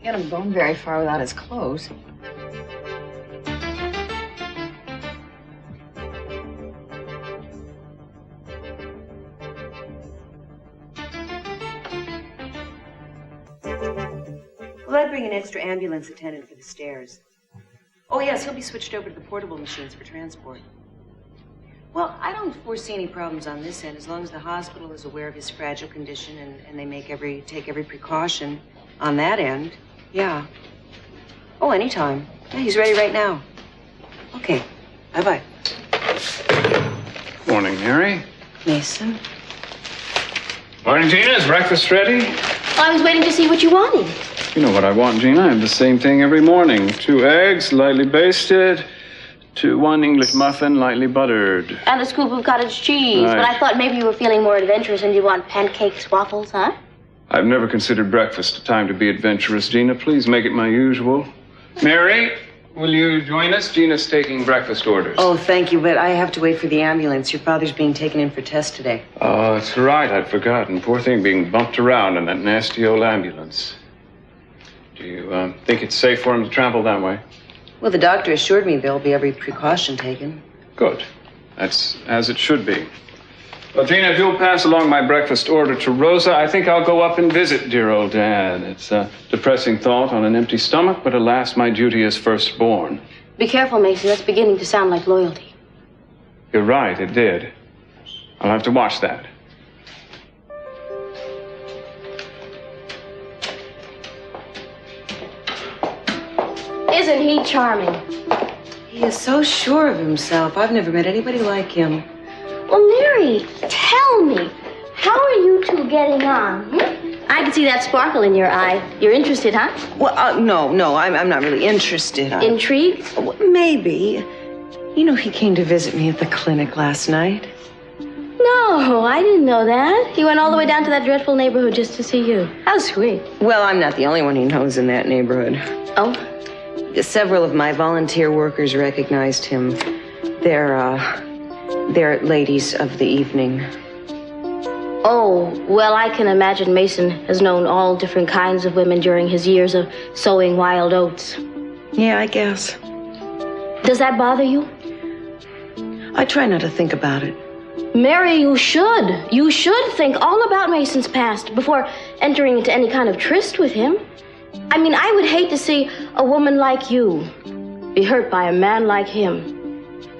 Get him going very far without his clothes. Well, I'd bring an extra ambulance attendant for the stairs. Oh, yes, he'll be switched over to the portable machines for transport. Well, I don't foresee any problems on this end as long as the hospital is aware of his fragile condition and they take every precaution on that end. Yeah. Oh, anytime. Yeah, he's ready right now. Okay. Bye-bye. Morning, Mary. Mason. Morning, Gina. Is breakfast ready? I was waiting to see what you wanted. You know what I want, Gina. I have the same thing every morning. 2 eggs, lightly basted. 1 English muffin, lightly buttered. And a scoop of cottage cheese. Right. But I thought maybe you were feeling more adventurous and you want pancakes, waffles, huh? I've never considered breakfast a time to be adventurous, Gina. Please make it my usual. Mary, will you join us? Gina's taking breakfast orders. Oh, thank you, but I have to wait for the ambulance. Your father's being taken in for tests today. Oh, that's right. I'd forgotten. Poor thing being bumped around in that nasty old ambulance. Do you think it's safe for him to travel that way? Well, the doctor assured me there'll be every precaution taken. Good. That's as it should be. Well, Gina, if you'll pass along my breakfast order to Rosa, I think I'll go up and visit dear old Dad. It's a depressing thought on an empty stomach, but alas, my duty is firstborn. Be careful, Mason. That's beginning to sound like loyalty. You're right, it did. I'll have to watch that. Isn't he charming? He is so sure of himself. I've never met anybody like him. Well, Mary, tell me, how are you two getting on? I can see that sparkle in your eye. You're interested, huh? Well, no, I'm not really interested. Intrigued? Maybe. You know, he came to visit me at the clinic last night. No, I didn't know that. He went all the way down to that dreadful neighborhood just to see you. How sweet. Well, I'm not the only one he knows in that neighborhood. Oh? Several of my volunteer workers recognized him. They're ladies of the evening. Oh, well, I can imagine Mason has known all different kinds of women during his years of sowing wild oats. Yeah, I guess. Does that bother you? I try not to think about it. Mary, you should. You should think all about Mason's past before entering into any kind of tryst with him. I mean, I would hate to see a woman like you be hurt by a man like him.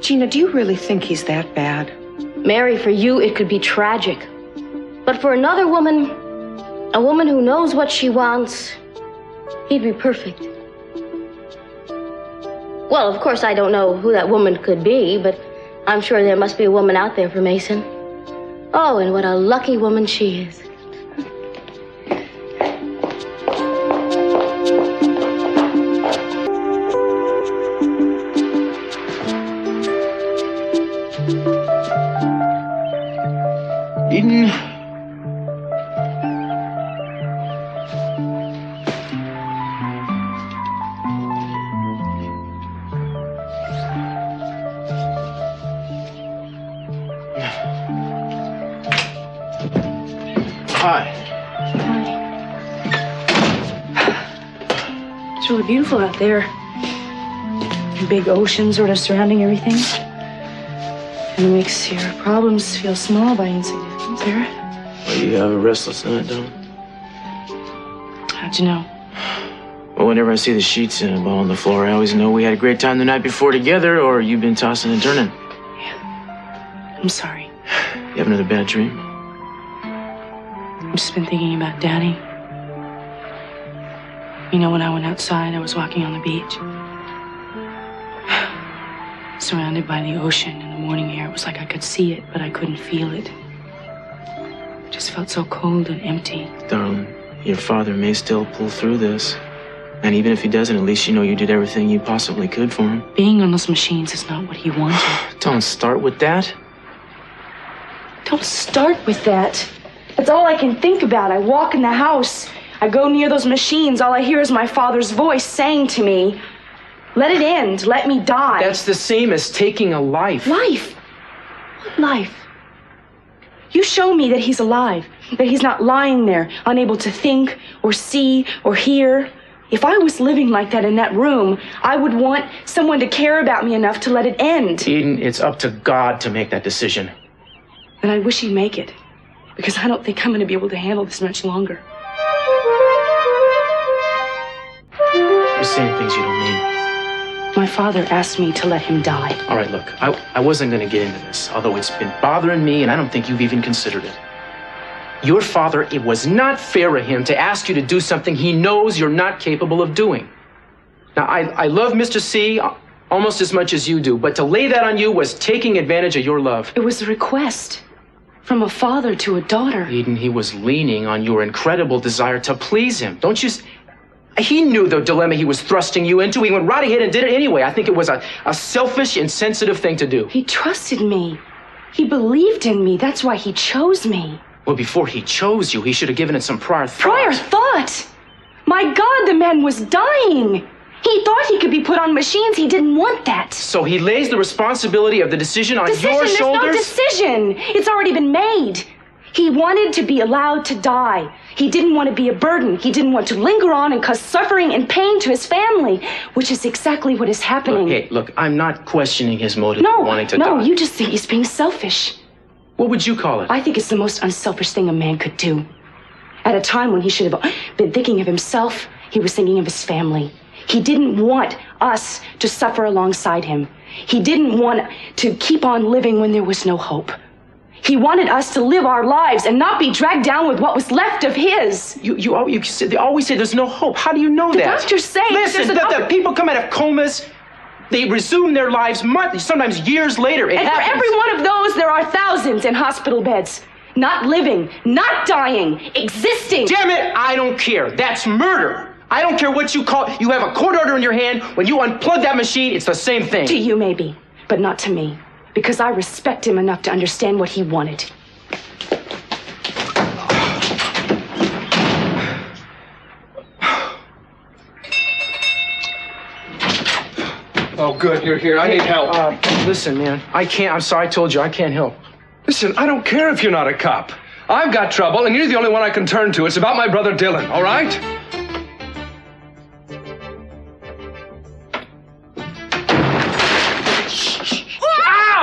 Gina, do you really think he's that bad? Mary, for you, it could be tragic. But for another woman, a woman who knows what she wants, he'd be perfect. Well, of course, I don't know who that woman could be, but I'm sure there must be a woman out there for Mason. Oh, and what a lucky woman she is. Eden. Hi. It's really beautiful out there. Big ocean sort of surrounding everything. And it makes your problems feel small by insignificance there. Well, you have a restless night, don't you? How'd you know? Well, whenever I see the sheets and a ball on the floor, I always know we had a great time the night before together, or you've been tossing and turning. Yeah. I'm sorry. You have another bad dream? I've just been thinking about Daddy. You know, when I went outside, I was walking on the beach. Surrounded by the ocean in the morning air. It was like I could see it, but I couldn't feel it. It just felt so cold and empty. Darling, your father may still pull through this. And even if he doesn't, at least you know you did everything you possibly could for him. Being on those machines is not what he wanted. Don't start with that. Don't start with that. That's all I can think about. I walk in the house. I go near those machines. All I hear is my father's voice saying to me, "Let it end. Let me die." That's the same as taking a life. Life? What life? You show me that he's alive, that he's not lying there, unable to think or see or hear. If I was living like that in that room, I would want someone to care about me enough to let it end. Eden, it's up to God to make that decision. And I wish he'd make it, because I don't think I'm going to be able to handle this much longer. You're saying things you don't mean. My father asked me to let him die. All right, look, I wasn't going to get into this, although it's been bothering me, and I don't think you've even considered it. Your father, it was not fair of him to ask you to do something he knows you're not capable of doing. Now, I love Mr. C almost as much as you do, but to lay that on you was taking advantage of your love. It was a request from a father to a daughter. Eden, he was leaning on your incredible desire to please him. Don't you... He knew the dilemma he was thrusting you into. He went right ahead and did it anyway. I think it was a selfish, insensitive thing to do. He trusted me. He believed in me. That's why he chose me. Well, before he chose you, he should have given it some prior thought. Prior thought? My God, the man was dying. He thought he could be put on machines. He didn't want that. So he lays the responsibility of the decision on your shoulders? There's no decision. It's already been made. He wanted to be allowed to die. He didn't want to be a burden. He didn't want to linger on and cause suffering and pain to his family, which is exactly what is happening. Hey, look, I'm not questioning his motive for wanting to die. No, you just think he's being selfish. What would you call it? I think it's the most unselfish thing a man could do. At a time when he should have been thinking of himself, he was thinking of his family. He didn't want us to suffer alongside him. He didn't want to keep on living when there was no hope. He wanted us to live our lives and not be dragged down with what was left of his. They always say there's no hope. How do you know that? The doctors say... Listen, the people come out of comas. They resume their lives months, sometimes years later. It happens. For every one of those, there are thousands in hospital beds. Not living, not dying, existing. Damn it, I don't care. That's murder. I don't care what you call it. You have a court order in your hand. When you unplug that machine, it's the same thing. To you, maybe, but not to me. Because I respect him enough to understand what he wanted. Oh, good, you're here. I need help. Listen, man, I can't. I'm sorry I told you. I can't help. Listen, I don't care if you're not a cop. I've got trouble, and you're the only one I can turn to. It's about my brother Dylan, all right?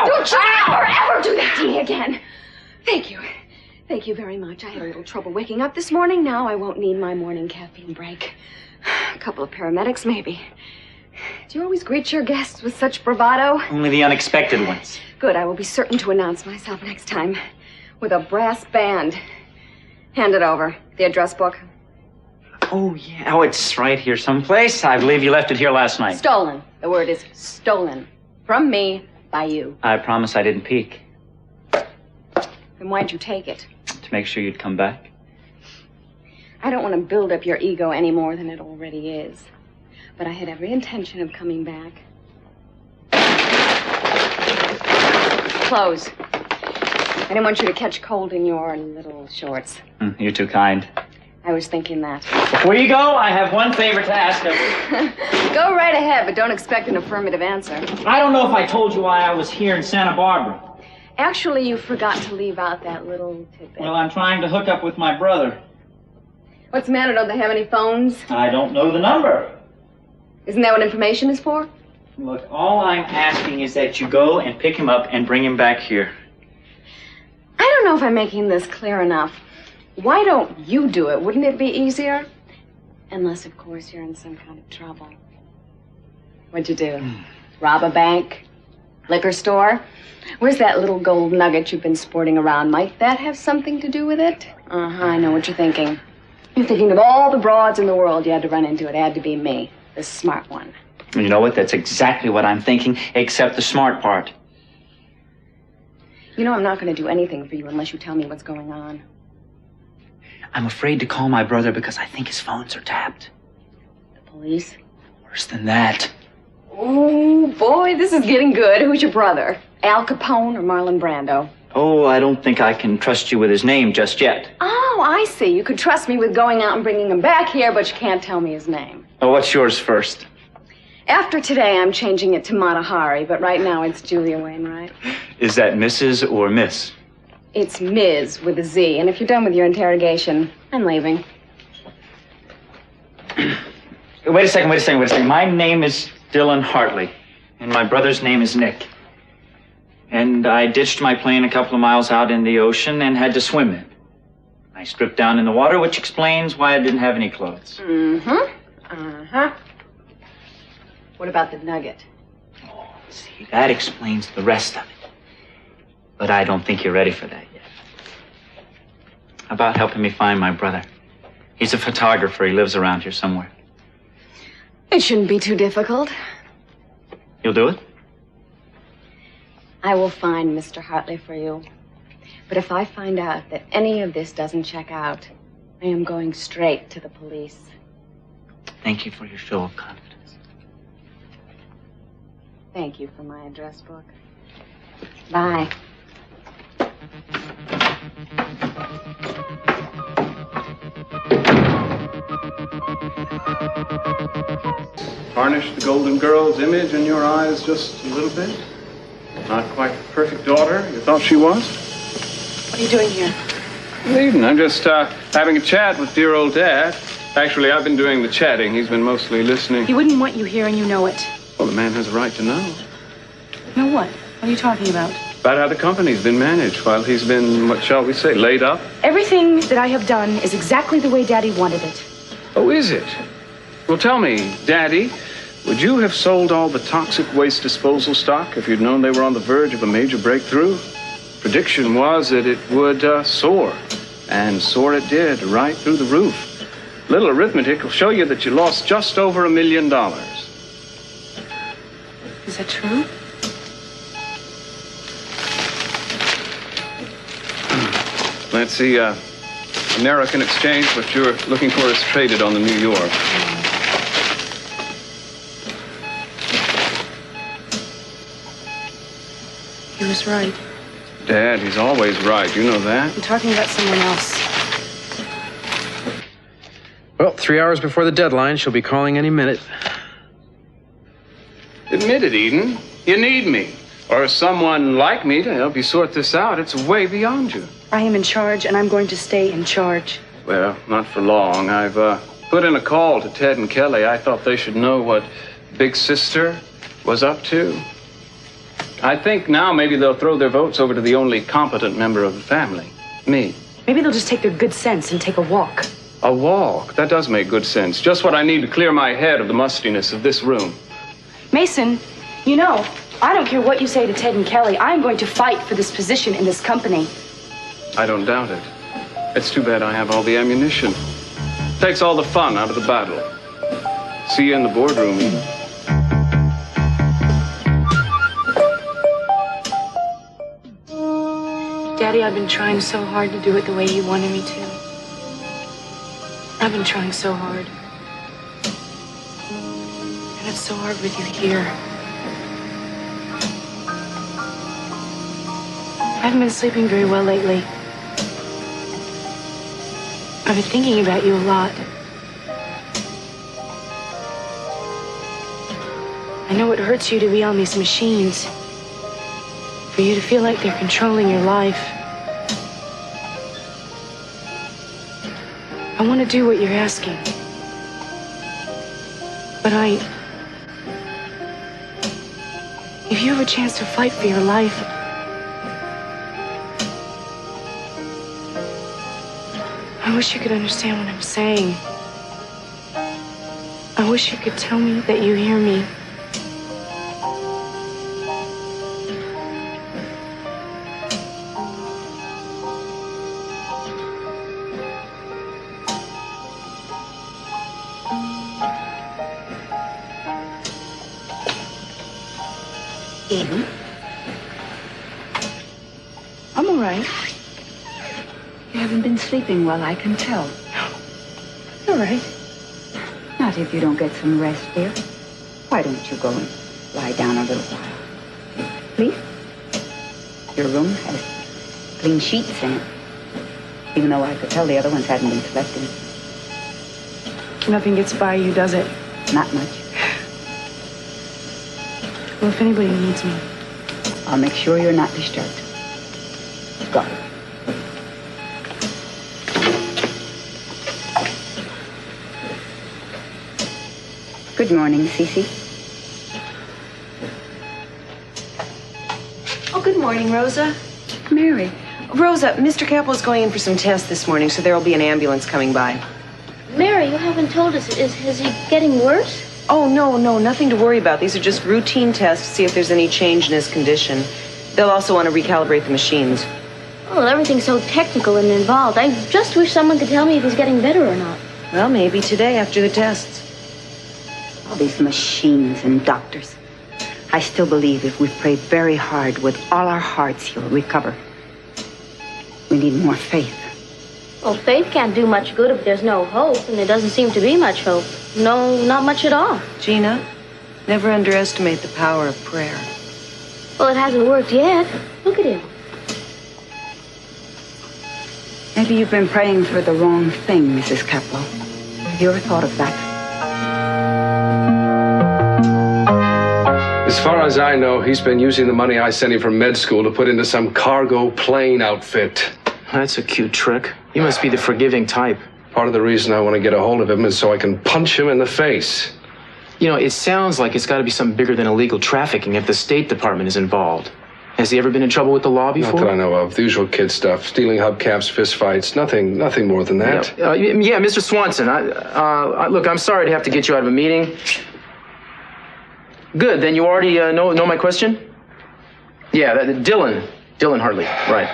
Don't you ever do that to me again. Thank you. Thank you very much. I had a little trouble waking up this morning. Now I won't need my morning caffeine break. A couple of paramedics, maybe. Do you always greet your guests with such bravado? Only the unexpected ones. Good. I will be certain to announce myself next time with a brass band. Hand it over. The address book. Oh, yeah. Oh, it's right here someplace. I believe you left it here last night. Stolen. The word is stolen. From me, by you. I promise I didn't peek. Then why'd you take it? To make sure you'd come back. I don't want to build up your ego any more than it already is. But I had every intention of coming back. Clothes. I didn't want you to catch cold in your little shorts. You're too kind. I was thinking that. Before you go, I have one favor to ask of you. Go right ahead, but don't expect an affirmative answer. I don't know if I told you why I was here in Santa Barbara. Actually, you forgot to leave out that little tidbit. Well, I'm trying to hook up with my brother. What's the matter? Don't they have any phones? I don't know the number. Isn't that what information is for? Look, all I'm asking is that you go and pick him up and bring him back here. I don't know if I'm making this clear enough. Why don't you do it? Wouldn't it be easier? Unless, of course, you're in some kind of trouble. What'd you do? Rob a bank? Liquor store? Where's that little gold nugget you've been sporting around? Might that have something to do with it? I know what you're thinking. You're thinking of all the broads in the world you had to run into. It had to be me, the smart one. You know what? That's exactly what I'm thinking, except the smart part. You know I'm not going to do anything for you unless you tell me what's going on. I'm afraid to call my brother because I think his phones are tapped. The police? Worse than that. Oh, boy, this is getting good. Who's your brother? Al Capone or Marlon Brando? Oh, I don't think I can trust you with his name just yet. Oh, I see. You could trust me with going out and bringing him back here, but you can't tell me his name. Oh, what's yours first? After today, I'm changing it to Matahari, but right now it's Julia Wainwright. Is that Mrs. or Miss? It's Ms. with a Z, and if you're done with your interrogation, I'm leaving. Wait a second. My name is Dylan Hartley, and my brother's name is Nick. And I ditched my plane a couple of miles out in the ocean and had to swim in. I stripped down in the water, which explains why I didn't have any clothes. What about the nugget? Oh, see, that explains the rest of it. But I don't think you're ready for that yet. How about helping me find my brother? He's a photographer. He lives around here somewhere. It shouldn't be too difficult. You'll do it? I will find Mr. Hartley for you. But if I find out that any of this doesn't check out, I am going straight to the police. Thank you for your show of confidence. Thank you for my address book. Bye. Tarnish the golden girl's image in your eyes just a little bit? Not quite the perfect daughter you thought she was? What are you doing here? Eden, I'm just having a chat with dear old Dad. Actually, I've been doing the chatting. He's been mostly listening. He wouldn't want you here, and you know it. Well, the man has a right to know. Know what? What are you talking about? About how the company's been managed while he's been, what shall we say, laid up? Everything that I have done is exactly the way Daddy wanted it. Oh, is it? Well, tell me, Daddy, would you have sold all the toxic waste disposal stock if you'd known they were on the verge of a major breakthrough? Prediction was that it would soar, and soar it did, right through the roof. Little arithmetic will show you that you lost just over $1 million. Is that true? Let's see, American Exchange, what you're looking for is traded on the New York. He was right. Dad, he's always right. You know that? I'm talking about someone else. Well, 3 hours before the deadline, she'll be calling any minute. Admit it, Eden. You need me. Or someone like me to help you sort this out. It's way beyond you. I am in charge, and I'm going to stay in charge. Well, not for long. I've put in a call to Ted and Kelly. I thought they should know what Big Sister was up to. I think now maybe they'll throw their votes over to the only competent member of the family, me. Maybe they'll just take their good sense and take a walk. A walk? That does make good sense. Just what I need to clear my head of the mustiness of this room. Mason, you know, I don't care what you say to Ted and Kelly. I'm going to fight for this position in this company. I don't doubt it. It's too bad I have all the ammunition. Takes all the fun out of the battle. See you in the boardroom, Eden. Daddy, I've been trying so hard to do it the way you wanted me to. I've been trying so hard. And it's so hard with you here. I haven't been sleeping very well lately. I've been thinking about you a lot. I know it hurts you to be on these machines. For you to feel like they're controlling your life. I want to do what you're asking. But if you have a chance to fight for your life, I wish you could understand what I'm saying. I wish you could tell me that you hear me. Eden? I'm all right. You haven't been sleeping well, I can tell. All right. Not if you don't get some rest, dear. Why don't you go and lie down a little while? Please? Your room has clean sheets in it. Even though I could tell the other ones hadn't been slept in. Nothing gets by you, does it? Not much. Well, if anybody needs me. I'll make sure you're not disturbed. Go. Good morning, Cece. Oh, good morning, Rosa. Mary. Rosa, Mr. Capwell's going in for some tests this morning, so there will be an ambulance coming by. Mary, you haven't told us. Is he getting worse? Oh, no, nothing to worry about. These are just routine tests to see if there's any change in his condition. They'll also want to recalibrate the machines. Oh, everything's so technical and involved. I just wish someone could tell me if he's getting better or not. Well, maybe today after the tests. All these machines and doctors. I still believe if we pray very hard with all our hearts, he'll recover. We need more faith. Well, faith can't do much good if there's no hope, and there doesn't seem to be much hope. No, not much at all. Gina, never underestimate the power of prayer. Well, it hasn't worked yet. Look at him. Maybe you've been praying for the wrong thing, Mrs. Capwell. Have you ever thought of that? As far as I know, he's been using the money I sent him from med school to put into some cargo plane outfit. That's a cute trick. You must be the forgiving type. Part of the reason I want to get a hold of him is so I can punch him in the face. You know, it sounds like it's got to be something bigger than illegal trafficking if the State Department is involved. Has he ever been in trouble with the law before? Not that I know of. The usual kid stuff. Stealing hubcaps, fistfights. Nothing more than that. Yeah, Mr. Swanson, look, I'm sorry to have to get you out of a meeting. Good, then you already know my question? Yeah, Dylan Hartley, right.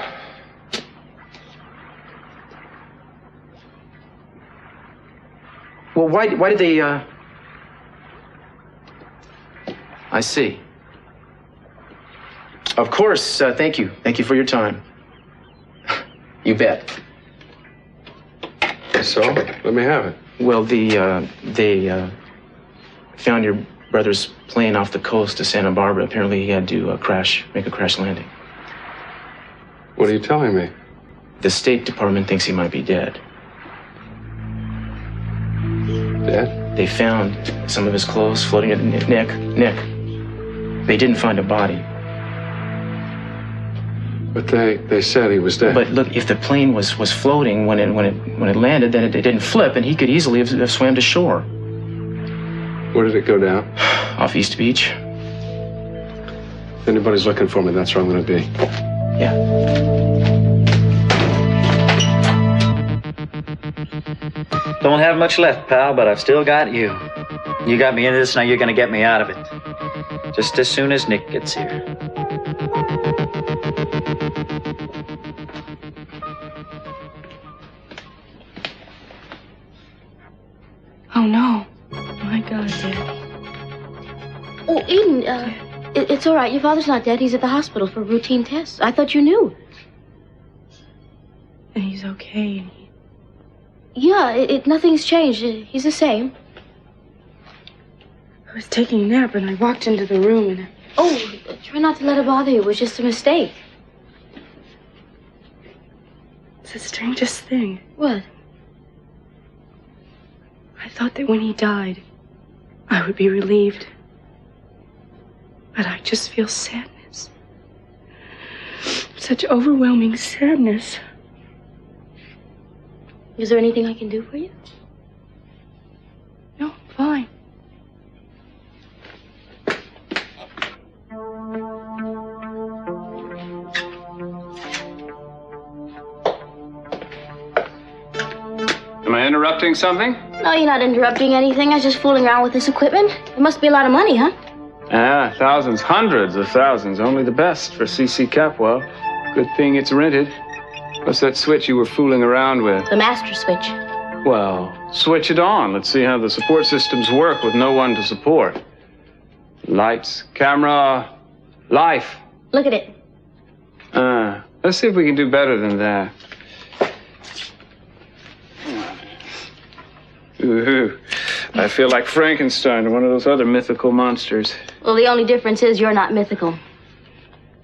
Well, why did they, I see. Of course, thank you. Thank you for your time. You bet. So, let me have it. Well, they found your brother's plane off the coast of Santa Barbara. Apparently he had to make a crash landing. What are you telling me? The State Department thinks he might be dead. Dead? They found some of his clothes floating at Nick. They didn't find a body. But they said he was dead. But look, if the plane was floating when it landed, then it didn't flip, and he could easily have swam to shore. Where did it go down? Off East Beach. If anybody's looking for me, that's where I'm going to be. Yeah. Don't have much left, pal, but I've still got you. You got me into this, now you're gonna get me out of it. Just as soon as Nick gets here. Oh, no. My God, Daddy. Oh, Eden, it's all right. Your father's not dead. He's at the hospital for routine tests. I thought you knew. And he's okay. Yeah, nothing's changed. He's the same. I was taking a nap and I walked into the room and... Oh, try not to let it bother you. It was just a mistake. It's the strangest thing. What? I thought that when he died, I would be relieved. But I just feel sadness. Such overwhelming sadness. Is there anything I can do for you? No, fine. Am I interrupting something? No, you're not interrupting anything. I was just fooling around with this equipment. It must be a lot of money, huh? Ah, thousands, hundreds of thousands. Only the best for C.C. Capwell. Good thing it's rented. What's that switch you were fooling around with? The master switch. Well, switch it on. Let's see how the support systems work with no one to support. Lights, camera, life. Look at it. Let's see if we can do better than that. Ooh, I feel like Frankenstein or one of those other mythical monsters. Well, the only difference is you're not mythical.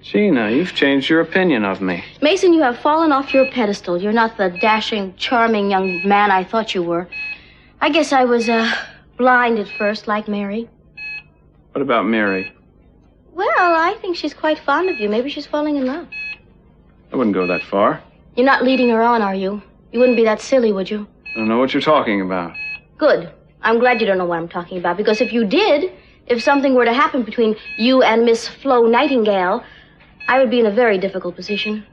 Gina, you've changed your opinion of me. Mason, you have fallen off your pedestal. You're not the dashing, charming young man I thought you were. I guess I was, blind at first, like Mary. What about Mary? Well, I think she's quite fond of you. Maybe she's falling in love. I wouldn't go that far. You're not leading her on, are you? You wouldn't be that silly, would you? I don't know what you're talking about. Good. I'm glad you don't know what I'm talking about, because if you did, if something were to happen between you and Miss Flo Nightingale, I would be in a very difficult position.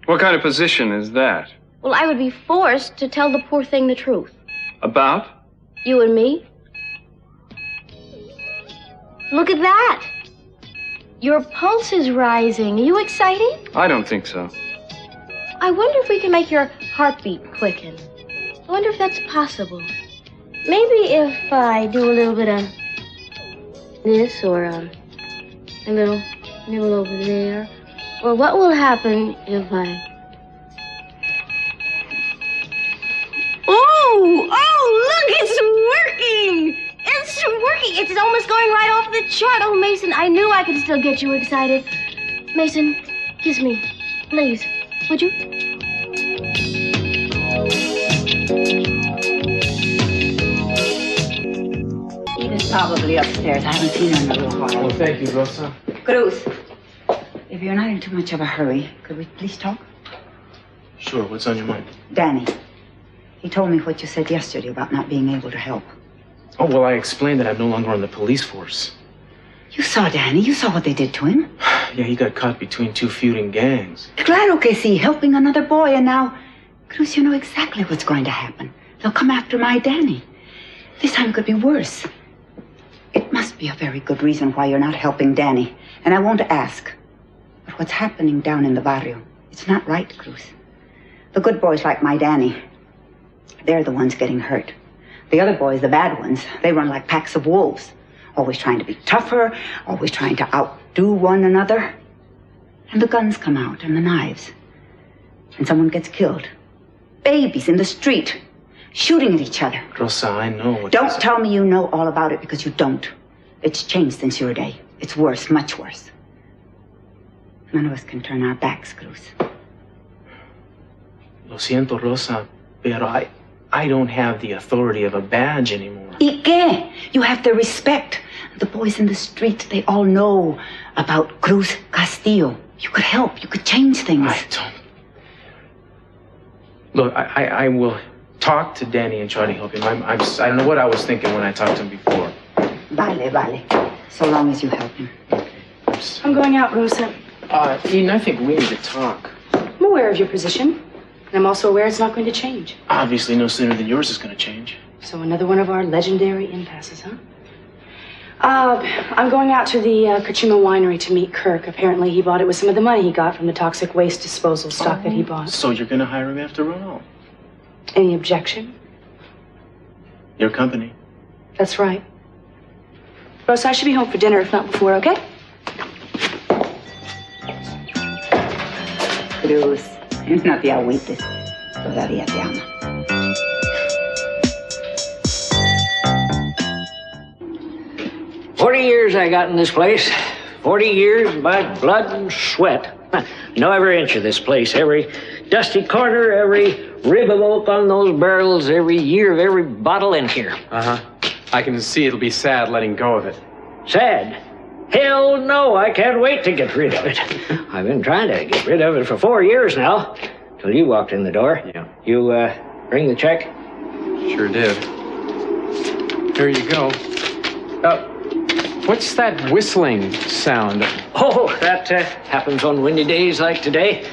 What kind of position is that? Well, I would be forced to tell the poor thing the truth. About? You and me? Look at that. Your pulse is rising. Are you excited? I don't think so. I wonder if we can make your heartbeat quicken. I wonder if that's possible. Maybe if I do a little bit of this or a little nibble over there. Or what will happen if I... Oh, look, it's working. It's working. It's almost going right off the chart. Oh, Mason, I knew I could still get you excited. Mason, kiss me, please. Would you? Eden's probably upstairs. I haven't seen her in a little while. Well, thank you, Rosa. Cruz, if you're not in too much of a hurry, could we please talk? Sure, what's on your mind? Danny, he told me what you said yesterday about not being able to help. Oh, well, I explained that I'm no longer on the police force. You saw Danny. You saw what they did to him. Yeah, he got caught between two feuding gangs. Claro que sí, helping another boy, and now, Cruz, you know exactly what's going to happen. They'll come after my Danny. This time could be worse. It must be a very good reason why you're not helping Danny, and I won't ask. But what's happening down in the barrio, it's not right, Cruz. The good boys like my Danny, they're the ones getting hurt. The other boys, the bad ones, they run like packs of wolves, always trying to be tougher, always trying to outdo one another. And the guns come out, and the knives. And someone gets killed. Babies in the street, shooting at each other. Rosa, I know what... Don't tell me you know all about it, because you don't. It's changed since your day. It's worse, much worse. None of us can turn our backs, Cruz. Lo siento, Rosa, pero I don't have the authority of a badge anymore. ¿Y qué? You have the respect. The boys in the street, they all know about Cruz Castillo. You could help. You could change things. I don't... Look, I will talk to Danny and try to help him. I don't know what I was thinking when I talked to him before. Vale. So long as you help him. I'm going out, Rosa. Eden, I think we need to talk. I'm aware of your position. And I'm also aware it's not going to change. Obviously, no sooner than yours is going to change. So another one of our legendary impasses, huh? I'm going out to the Kachima winery to meet Kirk. Apparently, he bought it with some of the money he got from the toxic waste disposal stock that he bought. So you're going to hire him after all? Any objection? Your company. That's right. Rosa, I should be home for dinner, if not before, okay? Cruz, no te agüites. Todavía te ama. Years I got in this place. 40 years by blood and sweat. Know every inch of this place, every dusty corner, every rib of oak on those barrels, every year of every bottle in here. Uh-huh. I can see it'll be sad letting go of it. Sad? Hell no, I can't wait to get rid of it. I've been trying to get rid of it for 4 years now, till you walked in the door. Yeah. You, bring the check? Sure did. Here you go. What's that whistling sound? Oh, that happens on windy days like today.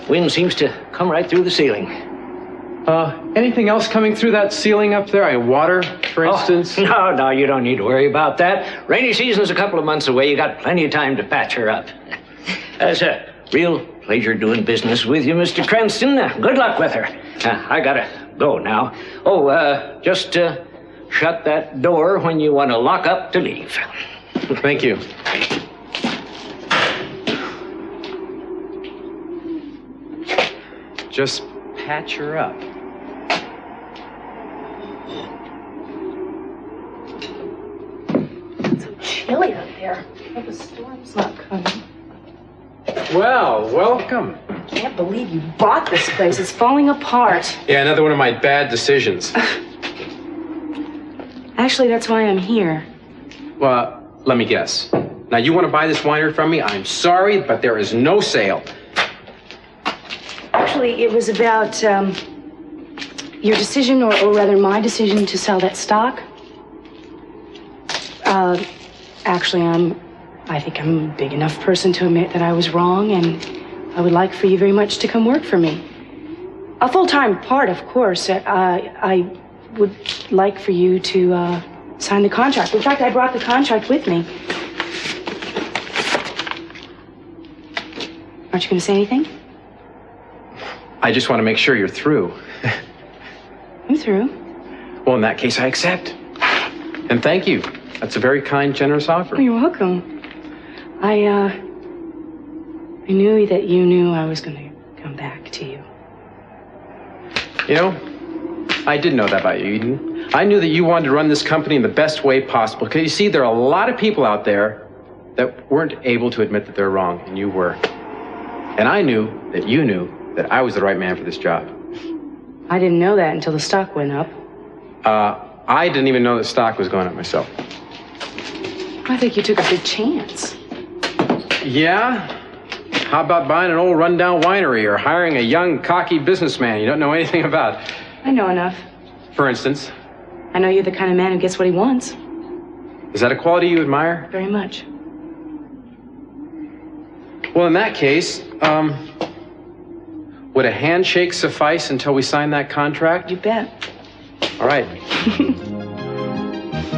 Wind seems to come right through the ceiling. Anything else coming through that ceiling up there? Water, for instance? No, you don't need to worry about that. Rainy season's a couple of months away. You got plenty of time to patch her up. It's a real pleasure doing business with you, Mr. Cranston. Good luck with her. I gotta go now. Oh, just shut that door when you want to lock up to leave. Thank you. Just patch her up. It's so chilly up there. I hope a storm's not coming. Well, welcome. I can't believe you bought this place. It's falling apart. Yeah, another one of my bad decisions. Actually, that's why I'm here. Well, let me guess. Now, you want to buy this winery from me? I'm sorry, but there is no sale. Actually, it was about, your decision, or rather my decision to sell that stock, actually, I think I'm a big enough person to admit that I was wrong, and I would like for you very much to come work for me. A full-time part, of course. I would like for you to sign the contract. In fact, I brought the contract with me. Aren't you going to say anything? I just want to make sure you're through. I'm through. Well, in that case, I accept. And thank you. That's a very kind, generous offer. Oh, you're welcome. I knew that you knew I was going to come back to you. You know, I did know that about you, Eden. I knew that you wanted to run this company in the best way possible. Because you see, there are a lot of people out there that weren't able to admit that they're wrong, and you were. And I knew that you knew that I was the right man for this job. I didn't know that until the stock went up. I didn't even know the stock was going up myself. I think you took a big chance. Yeah? How about buying an old rundown winery or hiring a young, cocky businessman you don't know anything about? I know enough. For instance? I know you're the kind of man who gets what he wants. Is that a quality you admire? Very much. Well, in that case, would a handshake suffice until we sign that contract? You bet. All right.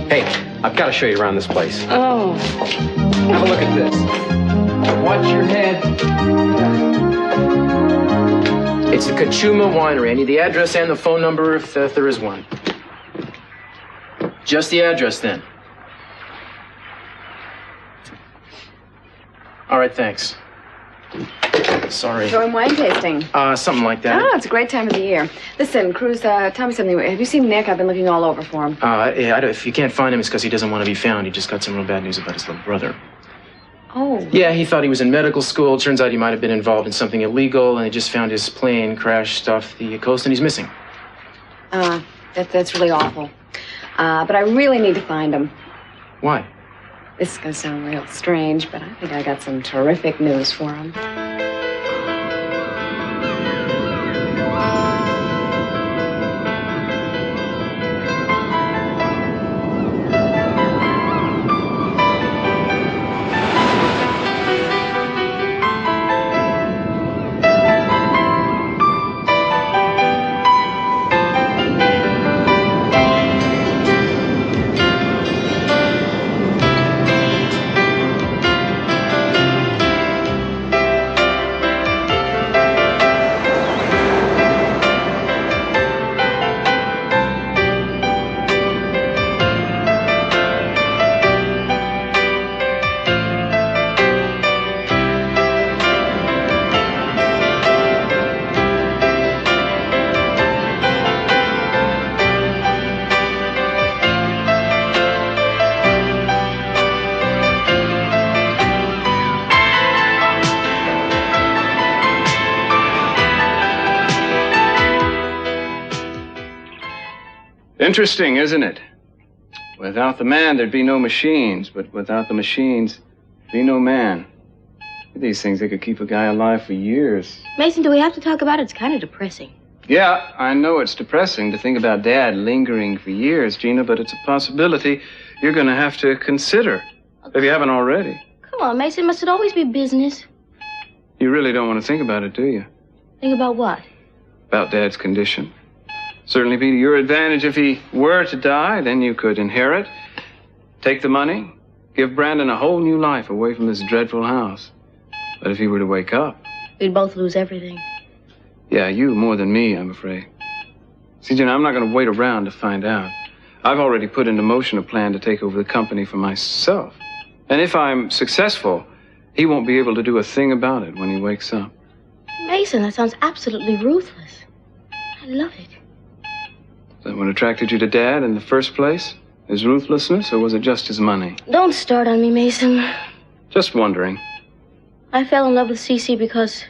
Hey, I've got to show you around this place. Oh. Have a look at this. Watch your head. It's the Kachuma Winery. I need the address and the phone number if there is one. Just the address, then. All right, thanks. Sorry. Enjoying wine tasting. Something like that. Oh, it's a great time of the year. Listen, Cruz, tell me something. Have you seen Nick? I've been looking all over for him. Yeah, if you can't find him, it's because he doesn't want to be found. He just got some real bad news about his little brother. Oh. Yeah, he thought he was in medical school. Turns out he might have been involved in something illegal, and they just found his plane crashed off the coast, and he's missing. That's really awful. But I really need to find him. Why? This is going to sound real strange, but I think I got some terrific news for him. Interesting, isn't it? Without the man, there'd be no machines, but without the machines, there'd be no man. These things, they could keep a guy alive for years. Mason, do we have to talk about it? It's kind of depressing. Yeah, I know it's depressing to think about Dad lingering for years, Gina, but it's a possibility you're going to have to consider, if you haven't already. Come on, Mason, must it always be business? You really don't want to think about it, do you? Think about what? About Dad's condition. Certainly be to your advantage if he were to die, then you could inherit, take the money, give Brandon a whole new life away from this dreadful house. But if he were to wake up... We'd both lose everything. Yeah, you more than me, I'm afraid. See, Gina, I'm not going to wait around to find out. I've already put into motion a plan to take over the company for myself. And if I'm successful, he won't be able to do a thing about it when he wakes up. Mason, that sounds absolutely ruthless. I love it. Is that what attracted you to Dad in the first place? His ruthlessness, or was it just his money? Don't start on me, Mason. Just wondering. I fell in love with Cece because,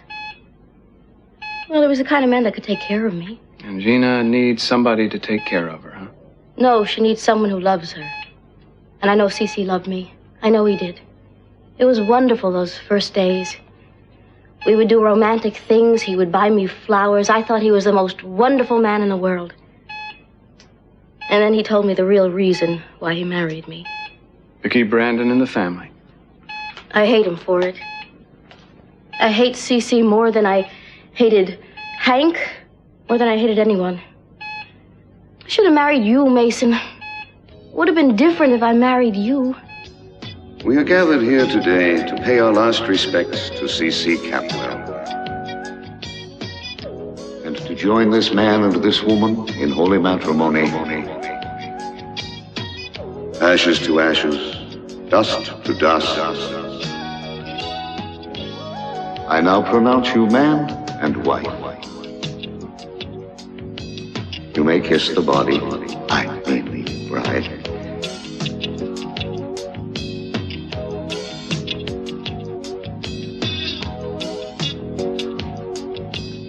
well, he was the kind of man that could take care of me. And Gina needs somebody to take care of her, huh? No, she needs someone who loves her. And I know Cece loved me. I know he did. It was wonderful, those first days. We would do romantic things. He would buy me flowers. I thought he was the most wonderful man in the world. And then he told me the real reason why he married me. To keep Brandon in the family. I hate him for it. I hate Cece more than I hated Hank, more than I hated anyone. I should have married you, Mason. Would have been different if I married you. We are gathered here today to pay our last respects to C.C. Capwell and to join this man and this woman in holy matrimony. Ashes to ashes, dust to dust. I now pronounce you man and wife. You may kiss the body, I mean the bride.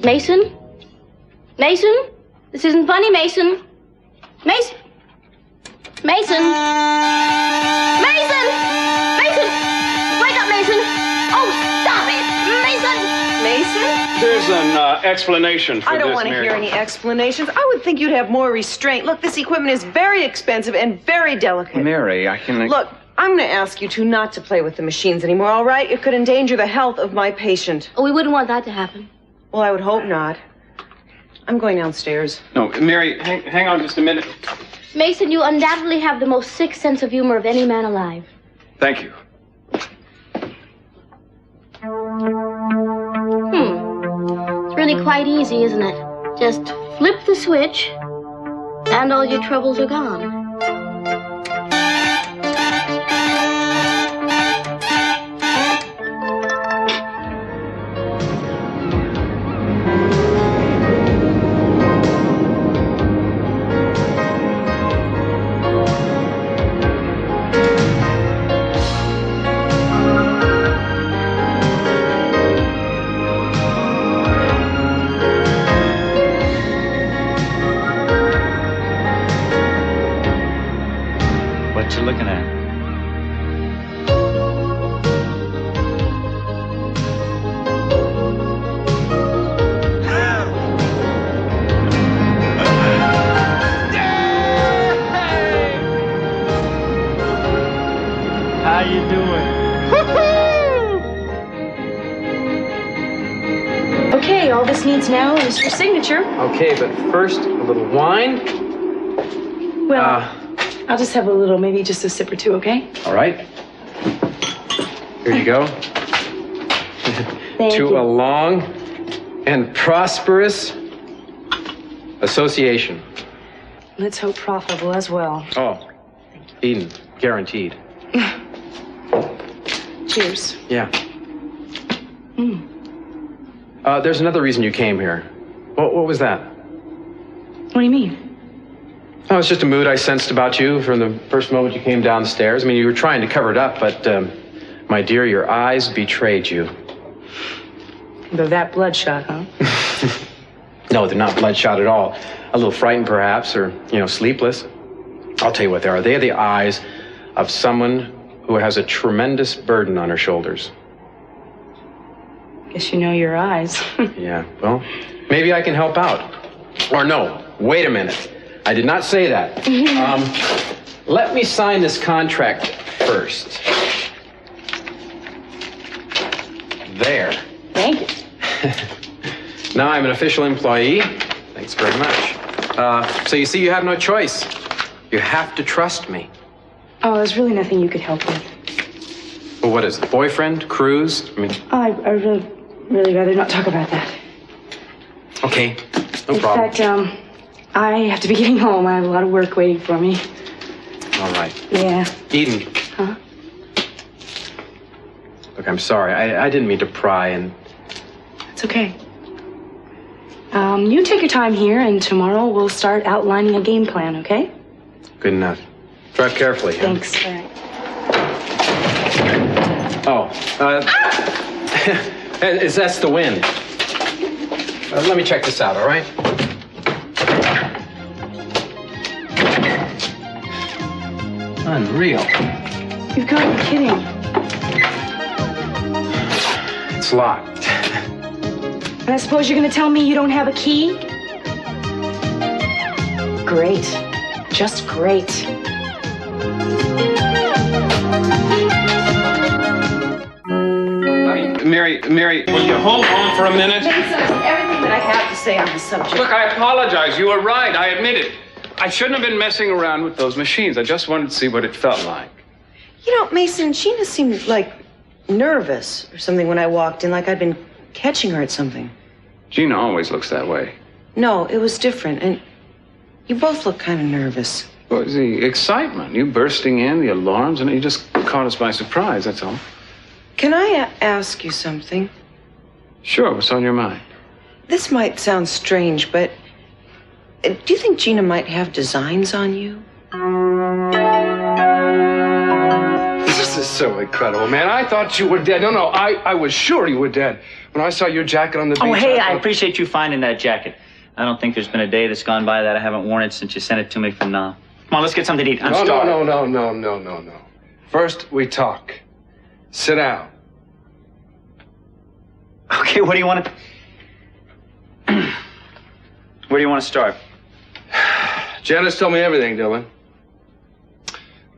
Mason? Mason? This isn't funny, Mason. Mason? Mason? Mason! Mason! Wake up, Mason! Oh, stop it! Mason! Mason? There's an explanation for I don't this, want to Mary. hear any explanations. I would think you'd have more restraint. Look, this equipment is very expensive and very delicate. Mary, I can... Look, I'm going to ask you two not to play with the machines anymore, all right? It could endanger the health of my patient. Oh, we wouldn't want that to happen. Well, I would hope not. I'm going downstairs. No, Mary, hang on just a minute. Mason, you undoubtedly have the most sick sense of humor of any man alive. Thank you. It's really quite easy, isn't it? Just flip the switch, and all your troubles are gone. What you looking at? How you doing? Okay, all this needs now is your signature. Okay, but first, a little wine. Well, I'll just have a little, maybe just a sip or two, okay? All right. Here you go. Thank To you. a long and prosperous association. Let's hope profitable as well. Oh, Eden, guaranteed. Cheers. Yeah. There's another reason you came here. What was that? What do you mean? Oh, it's just a mood I sensed about you from the first moment you came down the stairs. I mean, you were trying to cover it up, but, my dear, your eyes betrayed you. They're that bloodshot, huh? No, they're not bloodshot at all. A little frightened, perhaps, or, sleepless. I'll tell you what they are. They are the eyes of someone who has a tremendous burden on her shoulders. Guess you know your eyes. Yeah, well, maybe I can help out. Or no, wait a minute. I did not say that. Let me sign this contract first. There. Thank you. Now I'm an official employee. Thanks very much. So you see, you have no choice. You have to trust me. Oh, there's really nothing you could help with. Well, what is it? Boyfriend? Cruise? I mean... I'd really rather not talk about that. Okay, no problem. In fact, I have to be getting home. I have a lot of work waiting for me. All right. Yeah. Eden. Huh? Look, I'm sorry. I didn't mean to pry and... It's okay. You take your time here, and tomorrow we'll start outlining a game plan, okay? Good enough. Drive carefully. Huh? Thanks. All right. Oh, that's the wind. Let me check this out, all right? Unreal. You've got to be kidding. It's locked. And I suppose you're going to tell me you don't have a key? Great. just great. Mary, will you hold on for a minute? Everything that I have to say on this subject. Look, I apologize. You were right. I admit it. I shouldn't have been messing around with those machines. I just wanted to see what it felt like. You know, Mason, Gina seemed like nervous or something when I walked in, like I'd been catching her at something. Gina always looks that way. No, it was different, and you both look kind of nervous. Well, it was the excitement, you bursting in, the alarms, and you just caught us by surprise, that's all. Can I ask you something? Sure, what's on your mind? This might sound strange, but do you think Gina might have designs on you? This is so incredible, man. I thought you were dead. No, I was sure you were dead. When I saw your jacket on the beach. Oh, hey, I appreciate you finding that jacket. I don't think there's been a day that's gone by that I haven't worn it since you sent it to me from Come on, let's get something to eat. I'm starving. No. First, we talk. Sit down. Okay, what do you want to... Where do you want to start? Janice told me everything, Dylan.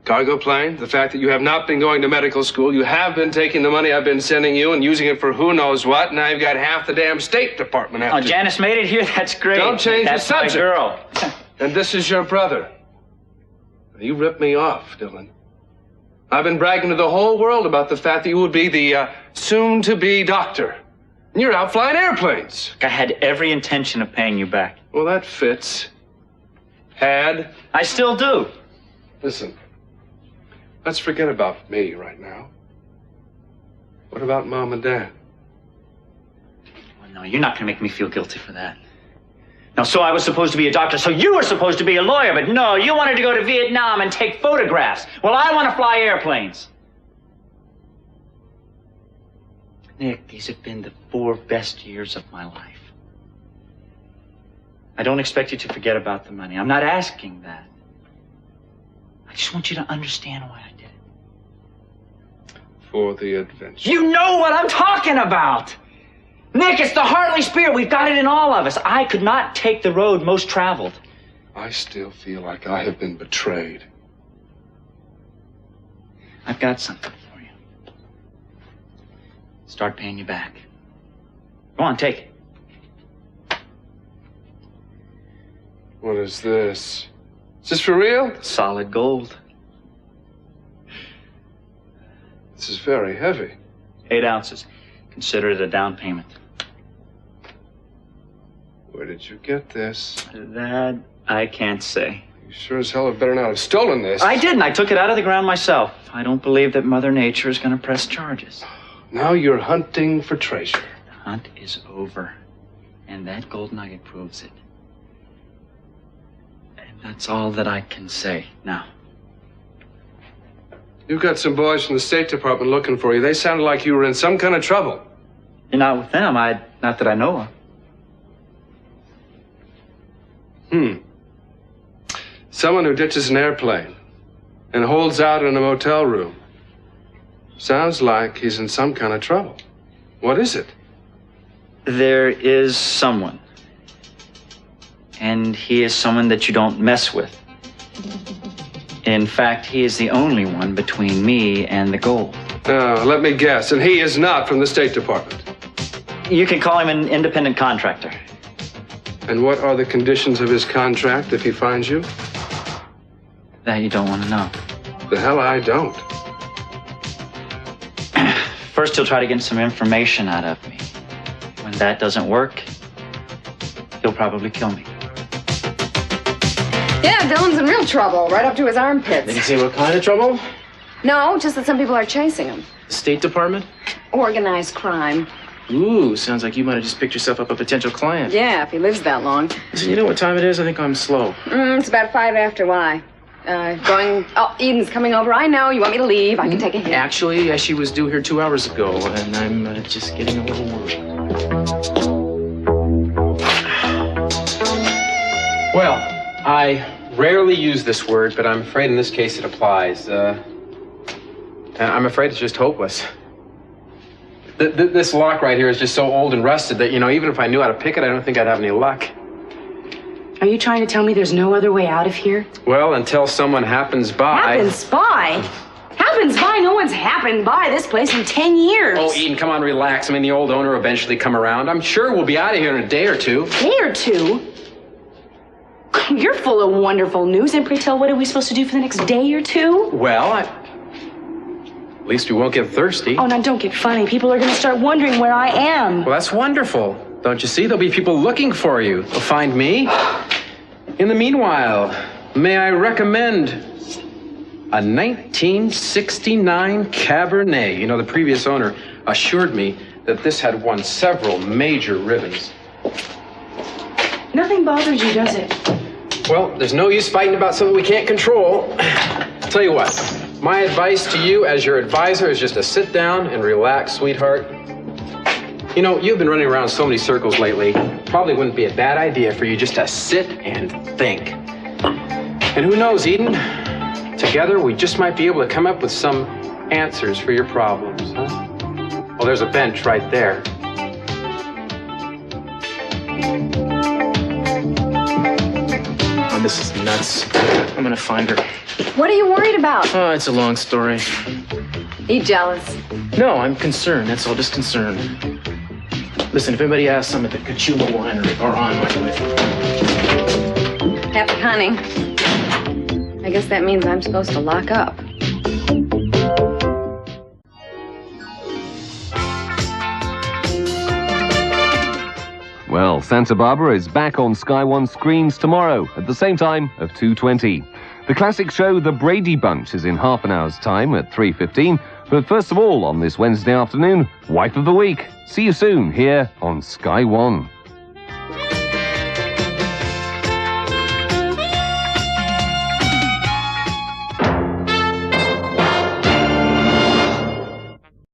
Cargo plane, the fact that you have not been going to medical school, you have been taking the money I've been sending you and using it for who knows what, now you've got half the damn State Department after you. Janice made it here? That's great. Don't change the subject. That's my girl. And this is your brother. You ripped me off, Dylan. I've been bragging to the whole world about the fact that you would be the soon-to-be doctor. And you're out flying airplanes. I had every intention of paying you back. Well, that fits. Had. I still do. Listen, let's forget about me right now. What about Mom and Dad? Well, no, you're not going to make me feel guilty for that. Now, so I was supposed to be a doctor, so you were supposed to be a lawyer, but no, you wanted to go to Vietnam and take photographs. Well, I want to fly airplanes. Nick, these have been the 4 best years of my life. I don't expect you to forget about the money. I'm not asking that. I just want you to understand why I did it. For the adventure. You know what I'm talking about! Nick, it's the Hartley spirit. We've got it in all of us. I could not take the road most traveled. I still feel like I have been betrayed. I've got something for you. Start paying you back. Go on, take it. What is this? Is this for real? Solid gold. This is very heavy. 8 ounces. Consider it a down payment. Where did you get this? That I can't say. You sure as hell have better not have stolen this. I didn't. I took it out of the ground myself. I don't believe that Mother Nature is going to press charges. Now you're hunting for treasure. The hunt is over. And that gold nugget proves it. And that's all that I can say now. You've got some boys from the State Department looking for you. They sounded like you were in some kind of trouble. You're not with them. Not that I know of. Someone who ditches an airplane and holds out in a motel room. Sounds like he's in some kind of trouble. What is it? There is someone. And he is someone that you don't mess with. In fact, he is the only one between me and the gold. Now, let me guess. And he is not from the State Department. You can call him an independent contractor. And what are the conditions of his contract if he finds you? That you don't want to know. The hell I don't. First, he'll try to get some information out of me. When that doesn't work, he'll probably kill me. Yeah, Dylan's in real trouble, right up to his armpits. They can say what kind of trouble? No, just that some people are chasing him. State Department? Organized crime. Ooh, sounds like you might have just picked yourself up a potential client. Yeah, if he lives that long. Listen, you know what time it is? I think I'm slow. It's about 5 after. Why? Eden's coming over. I know. You want me to leave? I can take a hit. Actually, she was due here 2 hours ago, and I'm just getting a little worried. Well, I rarely use this word, but I'm afraid in this case it applies. I'm afraid it's just hopeless. This lock right here is just so old and rusted that, even if I knew how to pick it, I don't think I'd have any luck. Are you trying to tell me there's no other way out of here? Well, until someone happens by. Happens by? Happens by? No one's happened by this place in 10 years. Oh, Eden, come on, relax. I mean, the old owner will eventually come around. I'm sure we'll be out of here in a day or two. Day or two? You're full of wonderful news. And pray tell, what are we supposed to do for the next day or two? Well, at least we won't get thirsty. Oh, now don't get funny. People are going to start wondering where I am. Well, that's wonderful. Don't you see? There'll be people looking for you. They'll find me. In the meanwhile, may I recommend a 1969 Cabernet. You know, the previous owner assured me that this had won several major ribbons. Nothing bothers you, does it? Well, there's no use fighting about something we can't control. I'll tell you what, my advice to you as your advisor is just to sit down and relax, sweetheart. You know, you've been running around so many circles lately. Probably wouldn't be a bad idea for you just to sit and think. And who knows, Eden? Together, we just might be able to come up with some answers for your problems, huh? Well, there's a bench right there. Oh, this is nuts. I'm gonna find her. What are you worried about? Oh, it's a long story. Are you jealous? No, I'm concerned. That's all, just concerned. Listen, if anybody asks, I'm at the Cachuma Winery, or on my way. Happy hunting. I guess that means I'm supposed to lock up. Well, Santa Barbara is back on Sky One screens tomorrow at the same time of 2:20. The classic show The Brady Bunch is in half an hour's time at 3:15. But first of all, on this Wednesday afternoon, Wife of the Week. See you soon here on Sky One.